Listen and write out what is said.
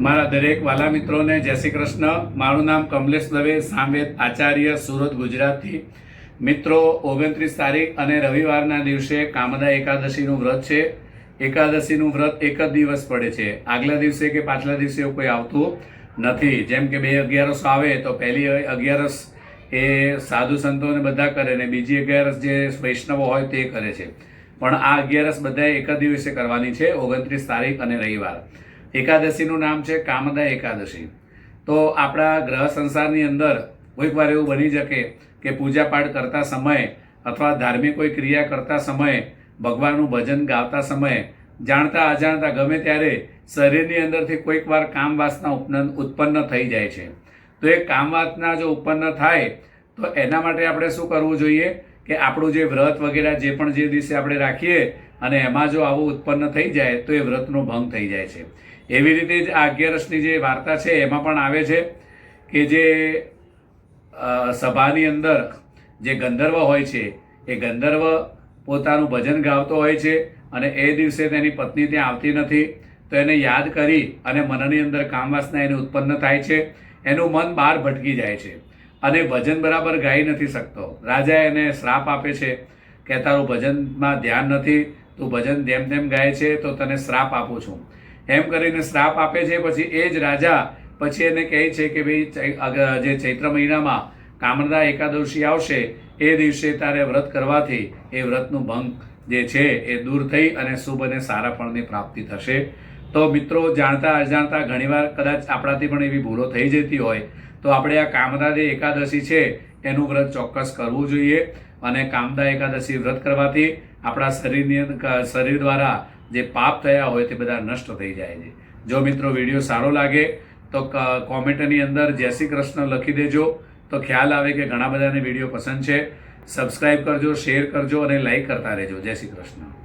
મારા દરેક વાલા મિત્રોને જય શ્રી કૃષ્ણ। મારું નામ કમલેશ દવે, સામવેદ આચાર્ય, સુરત, ગુજરાતથી। મિત્રો, 29 તારીખ અને રવિવારના દિવસે કામદા એકાદશીનું વ્રત છે। એકાદશીનું વ્રત એક જ દિવસ પડે છે, આગલા દિવસે કે પાછલા દિવસે એવું કોઈ આવતું નથી। જેમ કે 2 અગિયારસ આવે તો પહેલી અગિયારસ એ સાધુ સંતોને બધા કરે ને બીજી અગિયારસ જે વૈષ્ણવો હોય તે કરે છે, પણ આ અગિયારસ બધાએ એક જ દિવસે કરવાની છે, 29 તારીખ અને રવિવાર। એકાદશીનું નામ છે કામદા એકાદશી। તો આપણા ગ્રહ સંસારની અંદર કોઈક વાર એવું બની શકે કે પૂજાપાઠ કરતા સમયે અથવા ધાર્મિક કોઈ ક્રિયા કરતા સમયે, ભગવાનનું ભજન ગાતા સમયે જાણતા અજાણતા ગમે ત્યારે શરીરની અંદરથી કોઈક વાર કામ વાસના ઉત્પન્ન થઈ જાય છે। તો એ કામ વાસના જો ઉત્પન્ન થાય તો એના માટે આપણે શું કરવું જોઈએ કે આપણું જે વ્રત વગેરે જે પણ જે દિવસે આપણે રાખીએ અને એમાં જો આવું ઉત્પન્ન થઈ જાય તો એ વ્રતનો ભંગ થઈ જાય છે। એવી રીતે જ આ અગિયારસની જે વાર્તા છે એમાં પણ આવે છે કે જે સભાની અંદર જે ગંધર્વ હોય છે એ ગંધર્વ પોતાનું ભજન ગાવતો હોય છે અને એ દિવસે તેની પત્ની ત્યાં આવતી નથી, તો એને યાદ કરી અને મનની અંદર કામવાસના એને ઉત્પન્ન થાય છે, એનું મન બહાર ભટકી જાય છે અને ભજન બરાબર ગાઈ નથી શકતો। રાજા એને શ્રાપ આપે છે કે તારું ભજનમાં ધ્યાન નથી, તું ભજન જેમ તેમ ગાય છે તો તને શ્રાપ આપું છું, એમ કરીને શ્રાપ આપે છે। પછી એ જ રાજા પછી એને કહે છે કે ભાઈ જે ચૈત્ર મહિનામાં કામદા એકાદશી આવશે એ દિવસે તારે વ્રત કરવાથી એ વ્રતનું ભંગ જે છે એ દૂર થઈ અને શુભ અને સારા ફળની પ્રાપ્તિ થશે। તો મિત્રો, જાણતા અજાણતા ઘણીવાર કદાચ આપણાથી પણ એવી ભૂલો થઈ જતી હોય તો આપણે આ કામદા જે એકાદશી છે એનું વ્રત ચોક્કસ કરવું જોઈએ અને કામદા એકાદશી વ્રત કરવાથી આપણા શરીર દ્વારા જે પાપ થયા હોય તે બધા નષ્ટ થઈ જાય છે। જો મિત્રો વિડીયો સારો લાગે તો કોમેન્ટની અંદર જય શ્રી કૃષ્ણ લખી દેજો, તો ખ્યાલ આવે કે ઘણા બધાને વિડીયો પસંદ છે। સબસ્ક્રાઈબ કરજો, શેર કરજો અને લાઈક કરતા રહેજો। જય શ્રી કૃષ્ણ।